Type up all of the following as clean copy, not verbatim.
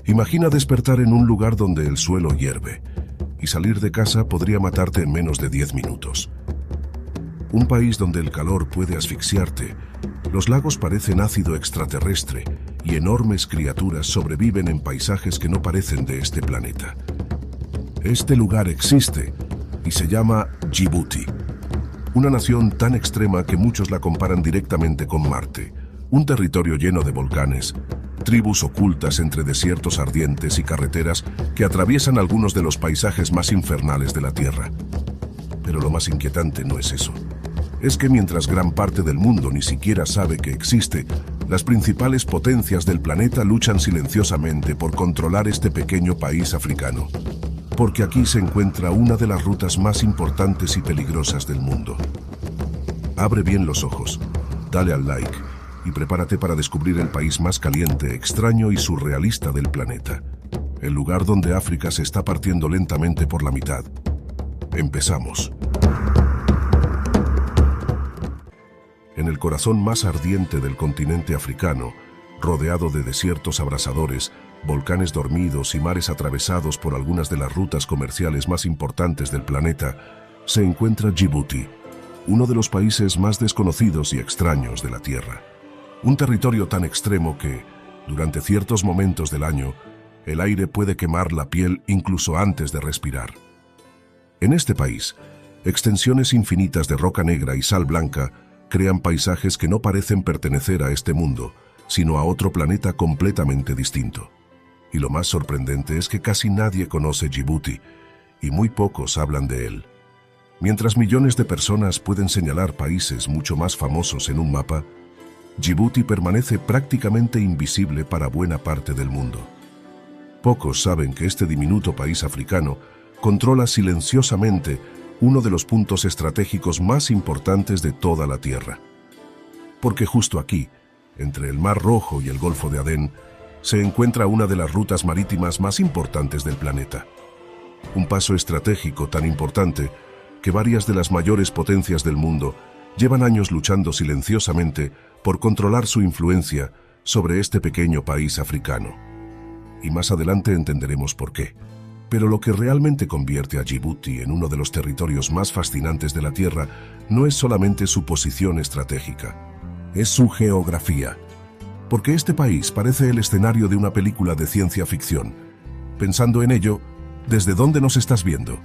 Imagina despertar en un lugar donde el suelo hierve y salir de casa podría matarte en menos de 10 minutos. Un país donde el calor puede asfixiarte, los lagos parecen ácido extraterrestre y enormes criaturas sobreviven en paisajes que no parecen de este planeta. Este lugar existe y se llama Djibouti, una nación tan extrema que muchos la comparan directamente con Marte, un territorio lleno de volcanes, tribus ocultas entre desiertos ardientes y carreteras que atraviesan algunos de los paisajes más infernales de la Tierra. Pero lo más inquietante no es eso. Es que mientras gran parte del mundo ni siquiera sabe que existe, las principales potencias del planeta luchan silenciosamente por controlar este pequeño país africano. Porque aquí se encuentra una de las rutas más importantes y peligrosas del mundo. Abre bien los ojos, dale al like y prepárate para descubrir el país más caliente, extraño y surrealista del planeta. El lugar donde África se está partiendo lentamente por la mitad. Empezamos. En el corazón más ardiente del continente africano, rodeado de desiertos abrasadores, volcanes dormidos y mares atravesados por algunas de las rutas comerciales más importantes del planeta, se encuentra Djibouti, uno de los países más desconocidos y extraños de la Tierra. Un territorio tan extremo que, durante ciertos momentos del año, el aire puede quemar la piel incluso antes de respirar. En este país, extensiones infinitas de roca negra y sal blanca crean paisajes que no parecen pertenecer a este mundo, sino a otro planeta completamente distinto. Y lo más sorprendente es que casi nadie conoce Djibouti, y muy pocos hablan de él. Mientras millones de personas pueden señalar países mucho más famosos en un mapa, Djibouti permanece prácticamente invisible para buena parte del mundo. Pocos saben que este diminuto país africano controla silenciosamente uno de los puntos estratégicos más importantes de toda la Tierra. Porque justo aquí, entre el Mar Rojo y el Golfo de Adén, se encuentra una de las rutas marítimas más importantes del planeta. Un paso estratégico tan importante que varias de las mayores potencias del mundo llevan años luchando silenciosamente por controlar su influencia sobre este pequeño país africano. Y más adelante entenderemos por qué. Pero lo que realmente convierte a Djibouti en uno de los territorios más fascinantes de la Tierra no es solamente su posición estratégica, es su geografía. Porque este país parece el escenario de una película de ciencia ficción. Pensando en ello, ¿desde dónde nos estás viendo?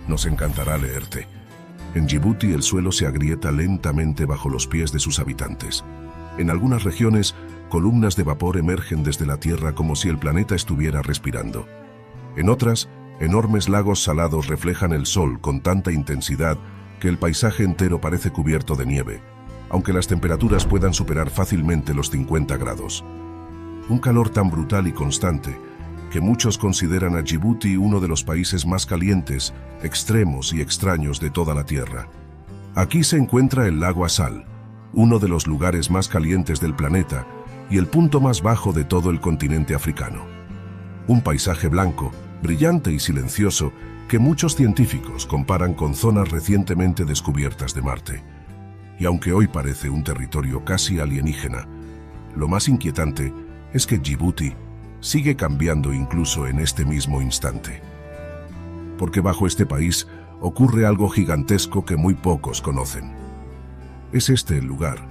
Nos encantará leerte. En Djibouti el suelo se agrieta lentamente bajo los pies de sus habitantes. En algunas regiones, columnas de vapor emergen desde la tierra como si el planeta estuviera respirando. En otras, enormes lagos salados reflejan el sol con tanta intensidad que el paisaje entero parece cubierto de nieve, aunque las temperaturas puedan superar fácilmente los 50 grados. Un calor tan brutal y constante que muchos consideran a Djibouti uno de los países más calientes, extremos y extraños de toda la Tierra. Aquí se encuentra el lago Assal, uno de los lugares más calientes del planeta y el punto más bajo de todo el continente africano. Un paisaje blanco, brillante y silencioso que muchos científicos comparan con zonas recientemente descubiertas de Marte. Y aunque hoy parece un territorio casi alienígena, lo más inquietante es que Djibouti sigue cambiando incluso en este mismo instante. Porque bajo este país ocurre algo gigantesco que muy pocos conocen. Es este el lugar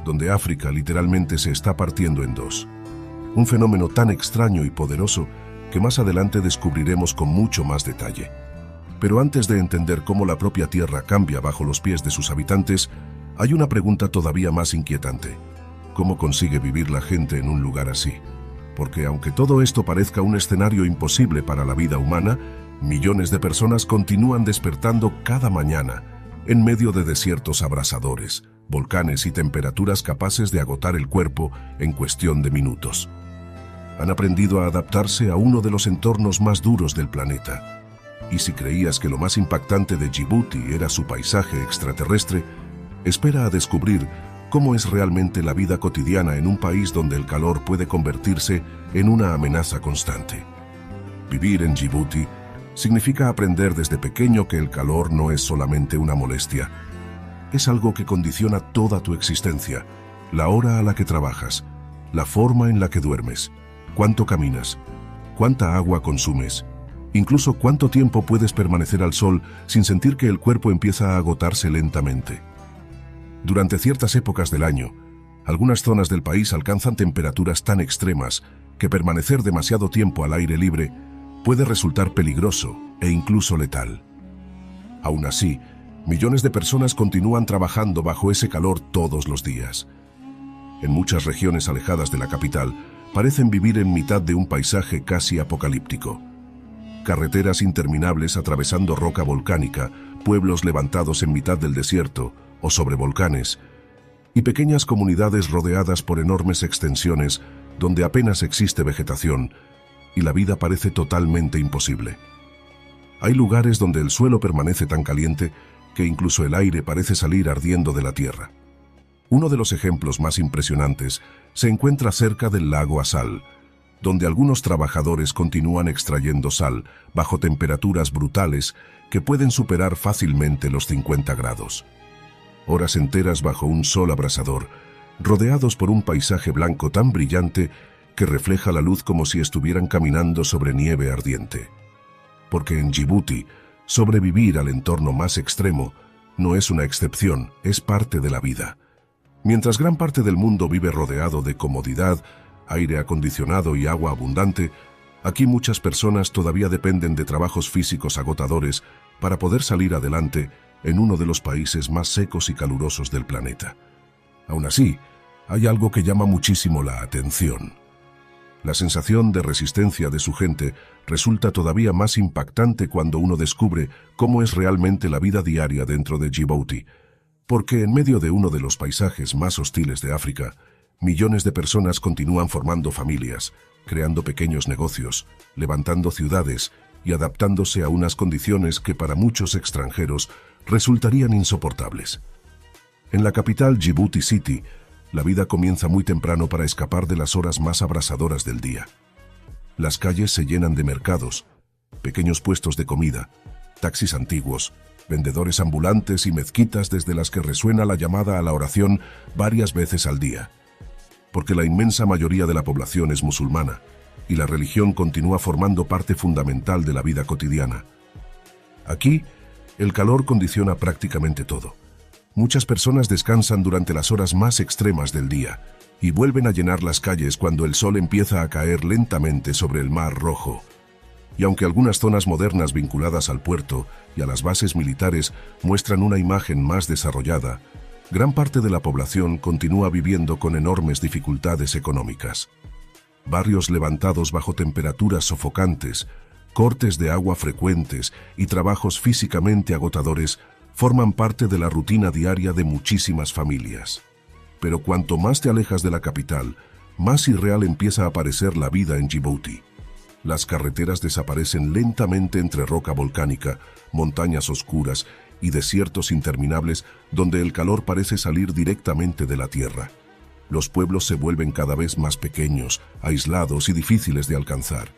donde África literalmente se está partiendo en dos. Un fenómeno tan extraño y poderoso que más adelante descubriremos con mucho más detalle. Pero antes de entender cómo la propia Tierra cambia bajo los pies de sus habitantes, hay una pregunta todavía más inquietante. ¿Cómo consigue vivir la gente en un lugar así? Porque aunque todo esto parezca un escenario imposible para la vida humana, millones de personas continúan despertando cada mañana en medio de desiertos abrasadores, volcanes y temperaturas capaces de agotar el cuerpo en cuestión de minutos. Han aprendido a adaptarse a uno de los entornos más duros del planeta. Y si creías que lo más impactante de Djibouti era su paisaje extraterrestre, espera a descubrir cómo es realmente la vida cotidiana en un país donde el calor puede convertirse en una amenaza constante. Vivir en Djibouti significa aprender desde pequeño que el calor no es solamente una molestia. Es algo que condiciona toda tu existencia, la hora a la que trabajas, la forma en la que duermes, cuánto caminas cuánta agua consumes, incluso cuánto tiempo puedes permanecer al sol sin sentir que el cuerpo empieza a agotarse lentamente. Durante ciertas épocas del año, algunas zonas del país alcanzan temperaturas tan extremas que permanecer demasiado tiempo al aire libre puede resultar peligroso e incluso letal. Aún así, millones de personas continúan trabajando bajo ese calor todos los días. En muchas regiones alejadas de la capital, parecen vivir en mitad de un paisaje casi apocalíptico. Carreteras interminables atravesando roca volcánica, pueblos levantados en mitad del desierto o sobre volcanes, y pequeñas comunidades rodeadas por enormes extensiones donde apenas existe vegetación y la vida parece totalmente imposible. Hay lugares donde el suelo permanece tan caliente que incluso el aire parece salir ardiendo de la tierra. Uno de los ejemplos más impresionantes se encuentra cerca del lago Assal, donde algunos trabajadores continúan extrayendo sal bajo temperaturas brutales que pueden superar fácilmente los 50 grados. Horas enteras bajo un sol abrasador, rodeados por un paisaje blanco tan brillante que refleja la luz como si estuvieran caminando sobre nieve ardiente. Porque en Djibouti, sobrevivir al entorno más extremo no es una excepción, es parte de la vida. Mientras gran parte del mundo vive rodeado de comodidad, aire acondicionado y agua abundante, aquí muchas personas todavía dependen de trabajos físicos agotadores para poder salir adelante en uno de los países más secos y calurosos del planeta. Aún así, hay algo que llama muchísimo la atención. La sensación de resistencia de su gente resulta todavía más impactante cuando uno descubre cómo es realmente la vida diaria dentro de Djibouti, porque en medio de uno de los paisajes más hostiles de África, millones de personas continúan formando familias, creando pequeños negocios, levantando ciudades y adaptándose a unas condiciones que para muchos extranjeros resultarían insoportables. En la capital Djibouti City, la vida comienza muy temprano para escapar de las horas más abrasadoras del día. Las calles se llenan de mercados, pequeños puestos de comida, taxis antiguos, vendedores ambulantes y mezquitas desde las que resuena la llamada a la oración varias veces al día. Porque la inmensa mayoría de la población es musulmana y la religión continúa formando parte fundamental de la vida cotidiana. Aquí, el calor condiciona prácticamente todo. Muchas personas descansan durante las horas más extremas del día y vuelven a llenar las calles cuando el sol empieza a caer lentamente sobre el Mar Rojo. Y aunque algunas zonas modernas vinculadas al puerto y a las bases militares muestran una imagen más desarrollada, gran parte de la población continúa viviendo con enormes dificultades económicas. Barrios levantados bajo temperaturas sofocantes, cortes de agua frecuentes y trabajos físicamente agotadores forman parte de la rutina diaria de muchísimas familias. Pero cuanto más te alejas de la capital, más irreal empieza a parecer la vida en Djibouti. Las carreteras desaparecen lentamente entre roca volcánica, montañas oscuras y desiertos interminables donde el calor parece salir directamente de la tierra. Los pueblos se vuelven cada vez más pequeños, aislados y difíciles de alcanzar.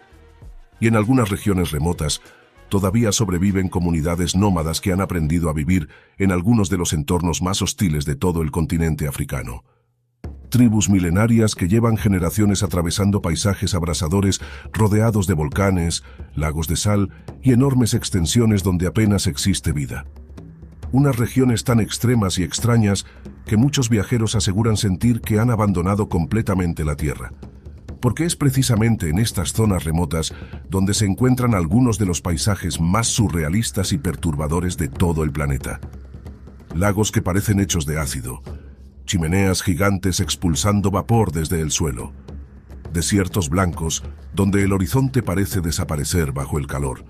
Y en algunas regiones remotas, todavía sobreviven comunidades nómadas que han aprendido a vivir en algunos de los entornos más hostiles de todo el continente africano. Tribus milenarias que llevan generaciones atravesando paisajes abrasadores rodeados de volcanes, lagos de sal y enormes extensiones donde apenas existe vida. Unas regiones tan extremas y extrañas que muchos viajeros aseguran sentir que han abandonado completamente la Tierra. Porque es precisamente en estas zonas remotas donde se encuentran algunos de los paisajes más surrealistas y perturbadores de todo el planeta. Lagos que parecen hechos de ácido, chimeneas gigantes expulsando vapor desde el suelo, desiertos blancos donde el horizonte parece desaparecer bajo el calor.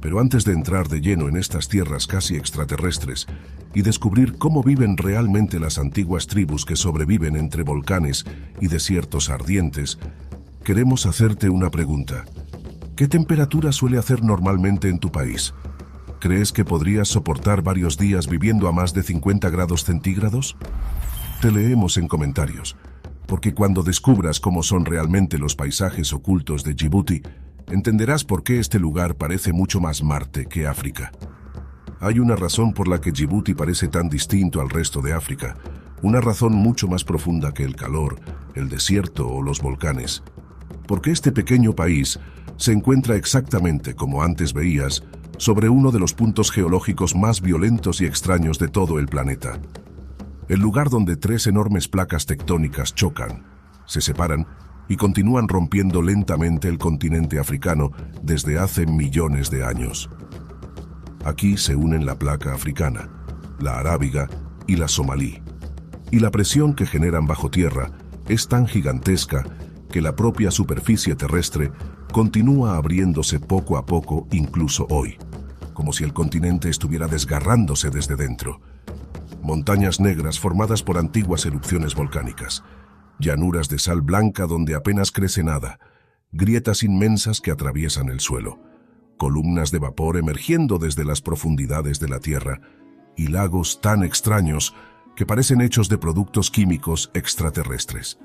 Pero antes de entrar de lleno en estas tierras casi extraterrestres y descubrir cómo viven realmente las antiguas tribus que sobreviven entre volcanes y desiertos ardientes, queremos hacerte una pregunta. ¿Qué temperatura suele hacer normalmente en tu país? ¿Crees que podrías soportar varios días viviendo a más de 50 grados centígrados? Te leemos en comentarios, porque cuando descubras cómo son realmente los paisajes ocultos de Djibouti, entenderás por qué este lugar parece mucho más Marte que África. Hay una razón por la que Djibouti parece tan distinto al resto de África, una razón mucho más profunda que el calor, el desierto o los volcanes. porque este pequeño país se encuentra exactamente, como antes veías, sobre uno de los puntos geológicos más violentos y extraños de todo el planeta. El lugar donde tres enormes placas tectónicas chocan, se separan y continúan rompiendo lentamente el continente africano desde hace millones de años. Aquí se unen la placa africana, la arábiga y la somalí, y la presión que generan bajo tierra es tan gigantesca que la propia superficie terrestre continúa abriéndose poco a poco incluso hoy, como si el continente estuviera desgarrándose desde dentro. Montañas negras formadas por antiguas erupciones volcánicas, llanuras de sal blanca donde apenas crece nada, grietas inmensas que atraviesan el suelo, columnas de vapor emergiendo desde las profundidades de la Tierra y lagos tan extraños que parecen hechos de productos químicos extraterrestres.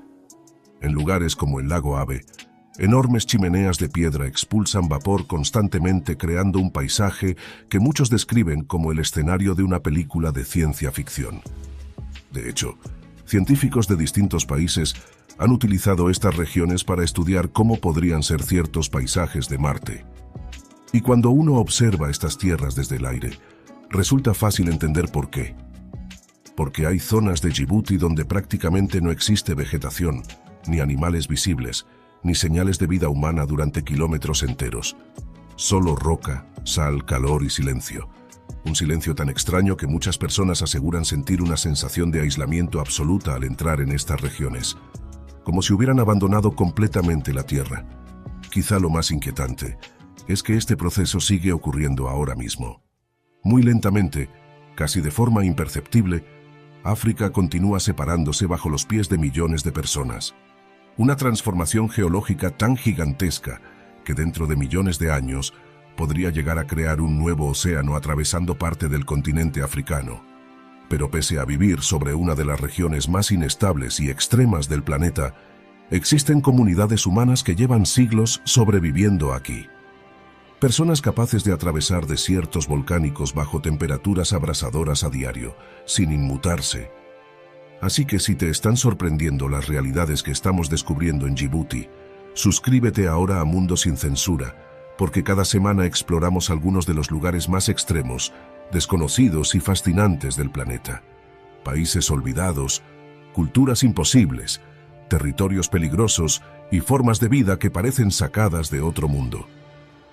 En lugares como el lago Abe, enormes chimeneas de piedra expulsan vapor constantemente creando un paisaje que muchos describen como el escenario de una película de ciencia ficción. De hecho, científicos de distintos países han utilizado estas regiones para estudiar cómo podrían ser ciertos paisajes de Marte. Y cuando uno observa estas tierras desde el aire, resulta fácil entender por qué. Porque hay zonas de Djibouti donde prácticamente no existe vegetación, ni animales visibles, ni señales de vida humana durante kilómetros enteros. Solo roca, sal, calor y silencio. Un silencio tan extraño que muchas personas aseguran sentir una sensación de aislamiento absoluta al entrar en estas regiones, como si hubieran abandonado completamente la Tierra. Quizá lo más inquietante es que este proceso sigue ocurriendo ahora mismo. Muy lentamente, casi de forma imperceptible, África continúa separándose bajo los pies de millones de personas. Una transformación geológica tan gigantesca que dentro de millones de años podría llegar a crear un nuevo océano atravesando parte del continente africano. Pero pese a vivir sobre una de las regiones más inestables y extremas del planeta, existen comunidades humanas que llevan siglos sobreviviendo aquí. Personas capaces de atravesar desiertos volcánicos bajo temperaturas abrasadoras a diario, sin inmutarse. Así que si te están sorprendiendo las realidades que estamos descubriendo en Djibouti, suscríbete ahora a Mundo Sin Censura, porque cada semana exploramos algunos de los lugares más extremos, desconocidos y fascinantes del planeta. Países olvidados, culturas imposibles, territorios peligrosos y formas de vida que parecen sacadas de otro mundo.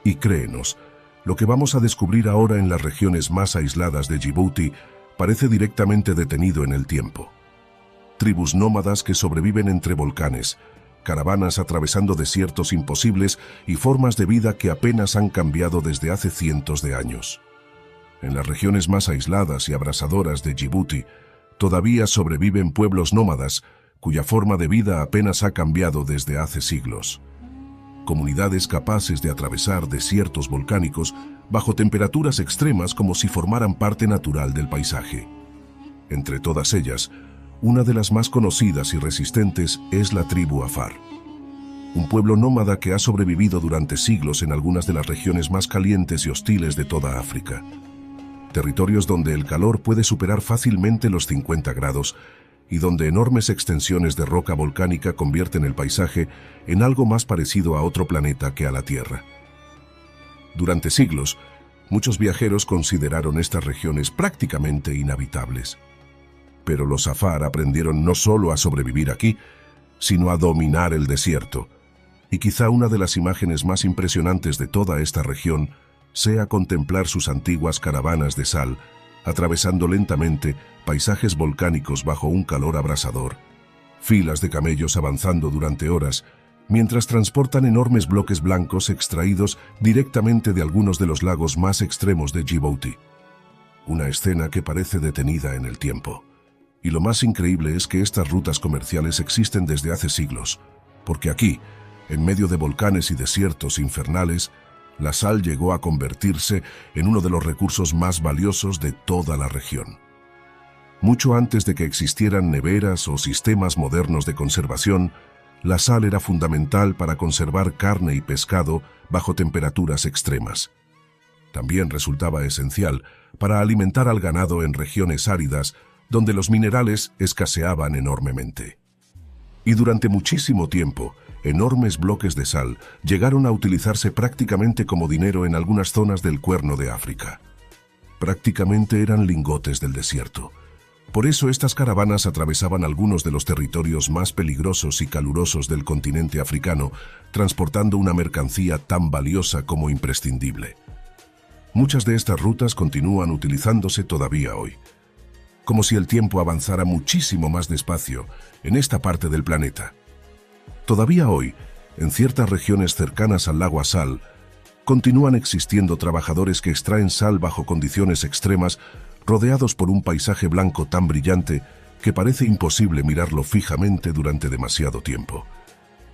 Y créenos, lo que vamos a descubrir ahora en las regiones más aisladas de Djibouti parece directamente detenido en el tiempo. Tribus nómadas que sobreviven entre volcanes, caravanas atravesando desiertos imposibles y formas de vida que apenas han cambiado desde hace cientos de años. En las regiones más aisladas y abrasadoras de Djibouti, todavía sobreviven pueblos nómadas cuya forma de vida apenas ha cambiado desde hace siglos. Comunidades capaces de atravesar desiertos volcánicos bajo temperaturas extremas como si formaran parte natural del paisaje. Entre todas ellas, una de las más conocidas y resistentes es la tribu Afar, un pueblo nómada que ha sobrevivido durante siglos en algunas de las regiones más calientes y hostiles de toda África. Territorios donde el calor puede superar fácilmente los 50 grados y donde enormes extensiones de roca volcánica convierten el paisaje en algo más parecido a otro planeta que a la Tierra. Durante siglos, muchos viajeros consideraron estas regiones prácticamente inhabitables. Pero los Afar aprendieron no solo a sobrevivir aquí, sino a dominar el desierto. Y quizá una de las imágenes más impresionantes de toda esta región sea contemplar sus antiguas caravanas de sal, atravesando lentamente paisajes volcánicos bajo un calor abrasador. Filas de camellos avanzando durante horas, mientras transportan enormes bloques blancos extraídos directamente de algunos de los lagos más extremos de Djibouti. Una escena que parece detenida en el tiempo. Y lo más increíble es que estas rutas comerciales existen desde hace siglos, porque aquí, en medio de volcanes y desiertos infernales, la sal llegó a convertirse en uno de los recursos más valiosos de toda la región. Mucho antes de que existieran neveras o sistemas modernos de conservación, la sal era fundamental para conservar carne y pescado bajo temperaturas extremas. También resultaba esencial para alimentar al ganado en regiones áridas donde los minerales escaseaban enormemente. Y durante muchísimo tiempo, enormes bloques de sal llegaron a utilizarse prácticamente como dinero en algunas zonas del Cuerno de África. Prácticamente eran lingotes del desierto. Por eso estas caravanas atravesaban algunos de los territorios más peligrosos y calurosos del continente africano, transportando una mercancía tan valiosa como imprescindible. Muchas de estas rutas continúan utilizándose todavía hoy. Como si el tiempo avanzara muchísimo más despacio en esta parte del planeta. Todavía hoy, en ciertas regiones cercanas al lago Sal, continúan existiendo trabajadores que extraen sal bajo condiciones extremas, rodeados por un paisaje blanco tan brillante que parece imposible mirarlo fijamente durante demasiado tiempo.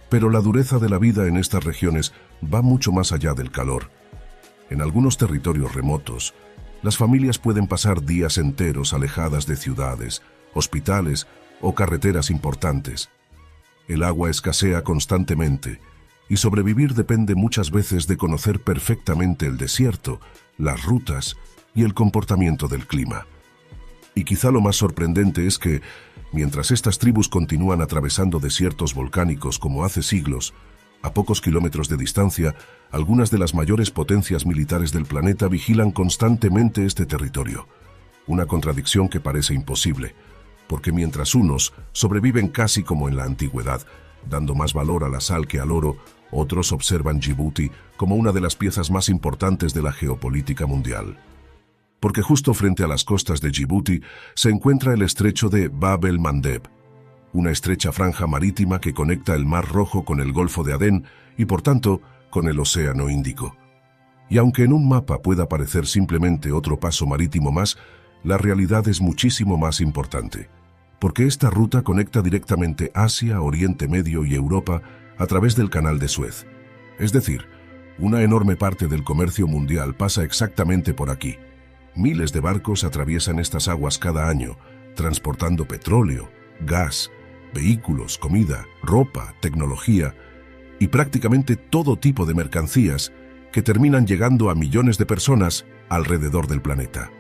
Pero la dureza de la vida en estas regiones va mucho más allá del calor. En algunos territorios remotos, las familias pueden pasar días enteros alejadas de ciudades, hospitales o carreteras importantes. El agua escasea constantemente y sobrevivir depende muchas veces de conocer perfectamente el desierto, las rutas y el comportamiento del clima. Y quizá lo más sorprendente es que, mientras estas tribus continúan atravesando desiertos volcánicos como hace siglos, a pocos kilómetros de distancia, algunas de las mayores potencias militares del planeta vigilan constantemente este territorio. Una contradicción que parece imposible, porque mientras unos sobreviven casi como en la antigüedad, dando más valor a la sal que al oro, otros observan Djibouti como una de las piezas más importantes de la geopolítica mundial. Porque justo frente a las costas de Djibouti se encuentra el estrecho de Bab el-Mandeb, una estrecha franja marítima que conecta el Mar Rojo con el Golfo de Adén y, por tanto, con el Océano Índico. Y aunque en un mapa pueda parecer simplemente otro paso marítimo más, la realidad es muchísimo más importante, porque esta ruta conecta directamente Asia, Oriente Medio y Europa a través del Canal de Suez. Es decir, una enorme parte del comercio mundial pasa exactamente por aquí. Miles de barcos atraviesan estas aguas cada año, transportando petróleo, gas, vehículos, comida, ropa, tecnología y prácticamente todo tipo de mercancías que terminan llegando a millones de personas alrededor del planeta.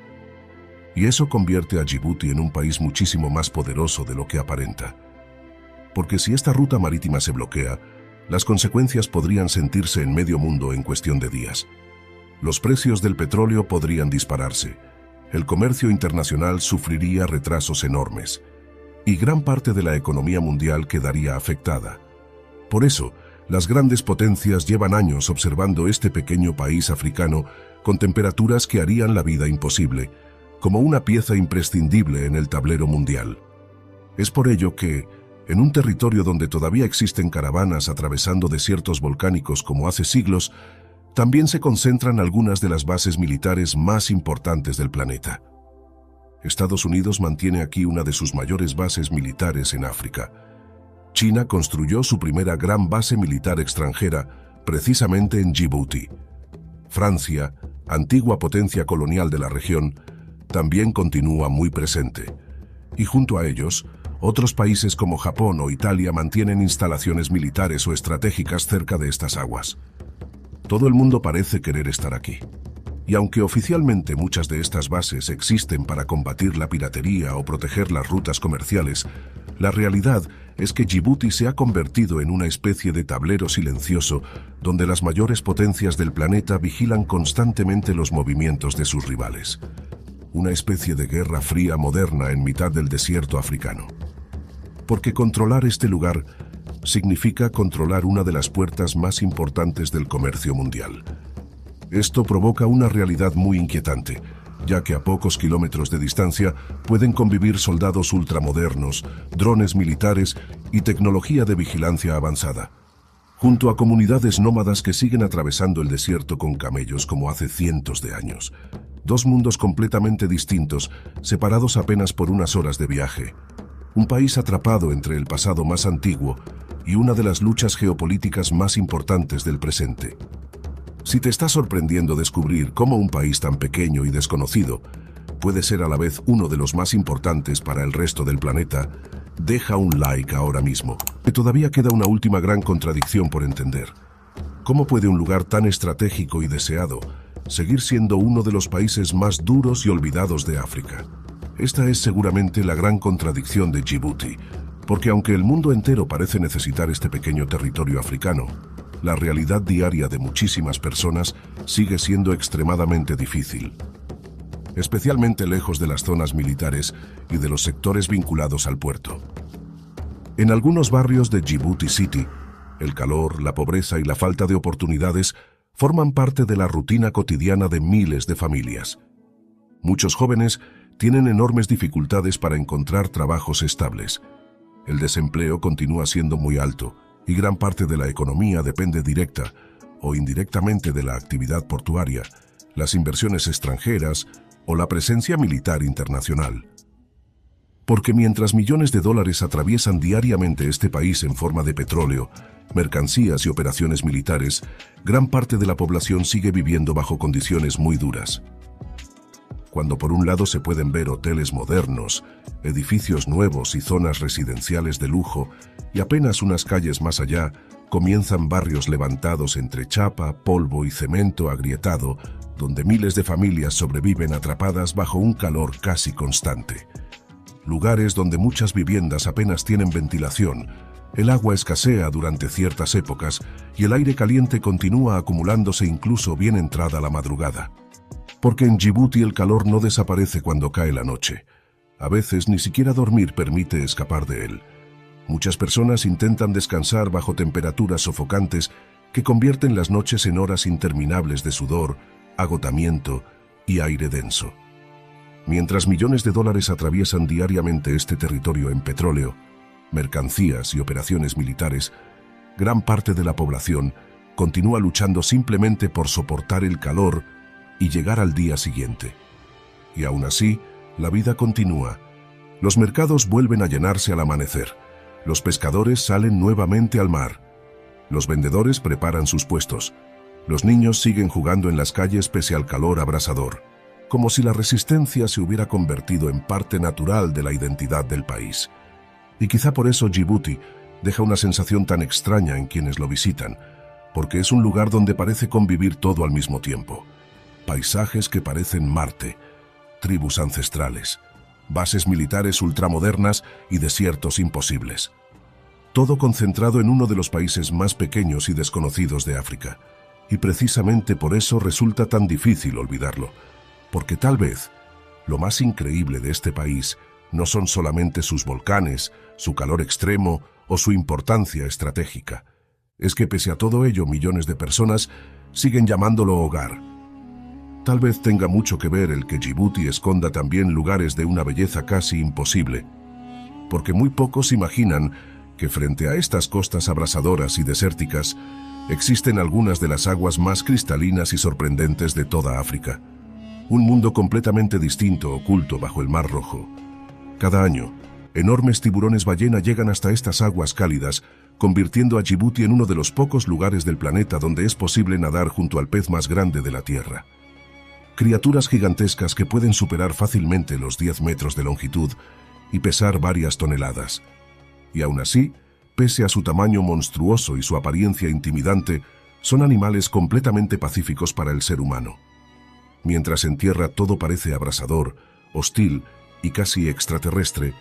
Y eso convierte a Djibouti en un país muchísimo más poderoso de lo que aparenta. Porque si esta ruta marítima se bloquea, las consecuencias podrían sentirse en medio mundo en cuestión de días. Los precios del petróleo podrían dispararse, el comercio internacional sufriría retrasos enormes, y gran parte de la economía mundial quedaría afectada. Por eso, las grandes potencias llevan años observando este pequeño país africano con temperaturas que harían la vida imposible, como una pieza imprescindible en el tablero mundial. Es por ello que, en un territorio donde todavía existen caravanas atravesando desiertos volcánicos como hace siglos, también se concentran algunas de las bases militares más importantes del planeta. Estados Unidos mantiene aquí una de sus mayores bases militares en África. China construyó su primera gran base militar extranjera precisamente en Djibouti. Francia, antigua potencia colonial de la región, también continúa muy presente. Y junto a ellos, otros países como Japón o Italia mantienen instalaciones militares o estratégicas cerca de estas aguas. Todo el mundo parece querer estar aquí. Y aunque oficialmente muchas de estas bases existen para combatir la piratería o proteger las rutas comerciales, la realidad es que Djibouti se ha convertido en una especie de tablero silencioso donde las mayores potencias del planeta vigilan constantemente los movimientos de sus rivales. Una especie de guerra fría moderna en mitad del desierto africano. Porque controlar este lugar significa controlar una de las puertas más importantes del comercio mundial. Esto provoca una realidad muy inquietante, ya que a pocos kilómetros de distancia pueden convivir soldados ultramodernos, drones militares y tecnología de vigilancia avanzada, junto a comunidades nómadas que siguen atravesando el desierto con camellos como hace cientos de años. Dos mundos completamente distintos, separados apenas por unas horas de viaje. Un país atrapado entre el pasado más antiguo y una de las luchas geopolíticas más importantes del presente. Si te está sorprendiendo descubrir cómo un país tan pequeño y desconocido puede ser a la vez uno de los más importantes para el resto del planeta, deja un like ahora mismo. Que todavía queda una última gran contradicción por entender. ¿Cómo puede un lugar tan estratégico y deseado seguir siendo uno de los países más duros y olvidados de África? Esta es seguramente la gran contradicción de Djibouti, Porque aunque el mundo entero parece necesitar este pequeño territorio africano, la realidad diaria de muchísimas personas sigue siendo extremadamente difícil, especialmente lejos de las zonas militares y de los sectores vinculados al puerto. En algunos barrios de Djibouti City, el calor, la pobreza y la falta de oportunidades forman parte de la rutina cotidiana de miles de familias. Muchos jóvenes tienen enormes dificultades para encontrar trabajos estables. El desempleo continúa siendo muy alto y gran parte de la economía depende directa o indirectamente de la actividad portuaria, las inversiones extranjeras o la presencia militar internacional. Porque mientras millones de dólares atraviesan diariamente este país en forma de petróleo, mercancías y operaciones militares, gran parte de la población sigue viviendo bajo condiciones muy duras. Cuando por un lado se pueden ver hoteles modernos, edificios nuevos y zonas residenciales de lujo, y apenas unas calles más allá, comienzan barrios levantados entre chapa, polvo y cemento agrietado, donde miles de familias sobreviven atrapadas bajo un calor casi constante. Lugares donde muchas viviendas apenas tienen ventilación, el agua escasea durante ciertas épocas y el aire caliente continúa acumulándose incluso bien entrada la madrugada. Porque en Djibouti el calor no desaparece cuando cae la noche. A veces ni siquiera dormir permite escapar de él. Muchas personas intentan descansar bajo temperaturas sofocantes que convierten las noches en horas interminables de sudor, agotamiento y aire denso. Mientras millones de dólares atraviesan diariamente este territorio en petróleo, mercancías y operaciones militares, gran parte de la población continúa luchando simplemente por soportar el calor y llegar al día siguiente. Y aún así, la vida continúa. Los mercados vuelven a llenarse al amanecer. Los pescadores salen nuevamente al mar. Los vendedores preparan sus puestos. Los niños siguen jugando en las calles pese al calor abrasador, como si la resistencia se hubiera convertido en parte natural de la identidad del país. Y quizá por eso Djibouti deja una sensación tan extraña en quienes lo visitan, porque es un lugar donde parece convivir todo al mismo tiempo. Paisajes que parecen Marte, tribus ancestrales, bases militares ultramodernas y desiertos imposibles. Todo concentrado en uno de los países más pequeños y desconocidos de África. Y precisamente por eso resulta tan difícil olvidarlo. Porque tal vez lo más increíble de este país no son solamente sus volcanes, su calor extremo o su importancia estratégica. Es que pese a todo ello millones de personas siguen llamándolo hogar. Tal vez tenga mucho que ver el que Djibouti esconda también lugares de una belleza casi imposible, porque muy pocos imaginan que frente a estas costas abrasadoras y desérticas existen algunas de las aguas más cristalinas y sorprendentes de toda África. Un mundo completamente distinto oculto bajo el Mar Rojo. Cada año, enormes tiburones ballena llegan hasta estas aguas cálidas, convirtiendo a Djibouti en uno de los pocos lugares del planeta donde es posible nadar junto al pez más grande de la Tierra. Criaturas gigantescas que pueden superar fácilmente los 10 metros de longitud y pesar varias toneladas. Y aún así, pese a su tamaño monstruoso y su apariencia intimidante, son animales completamente pacíficos para el ser humano. Mientras en tierra todo parece abrasador, hostil y casi extraterrestre,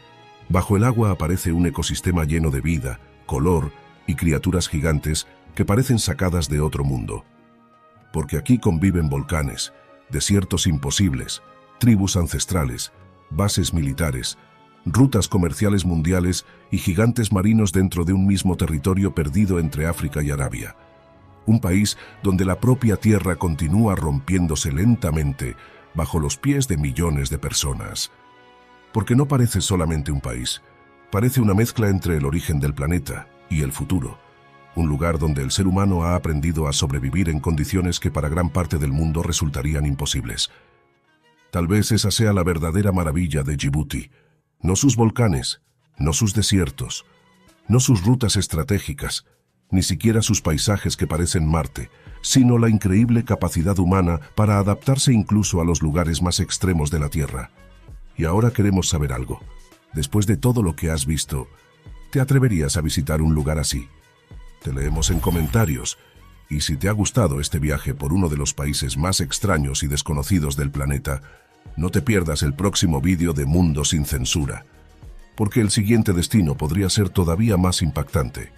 bajo el agua aparece un ecosistema lleno de vida, color y criaturas gigantes que parecen sacadas de otro mundo. Porque aquí conviven volcanes, desiertos imposibles, tribus ancestrales, bases militares, rutas comerciales mundiales y gigantes marinos dentro de un mismo territorio perdido entre África y Arabia. Un país donde la propia tierra continúa rompiéndose lentamente bajo los pies de millones de personas. Porque no parece solamente un país, parece una mezcla entre el origen del planeta y el futuro. Un lugar donde el ser humano ha aprendido a sobrevivir en condiciones que para gran parte del mundo resultarían imposibles. Tal vez esa sea la verdadera maravilla de Djibouti. No sus volcanes, no sus desiertos, no sus rutas estratégicas, ni siquiera sus paisajes que parecen Marte, sino la increíble capacidad humana para adaptarse incluso a los lugares más extremos de la Tierra. Y ahora queremos saber algo. Después de todo lo que has visto, ¿te atreverías a visitar un lugar así? Te leemos en comentarios, y si te ha gustado este viaje por uno de los países más extraños y desconocidos del planeta, no te pierdas el próximo vídeo de Mundo sin Censura. porque el siguiente destino podría ser todavía más impactante.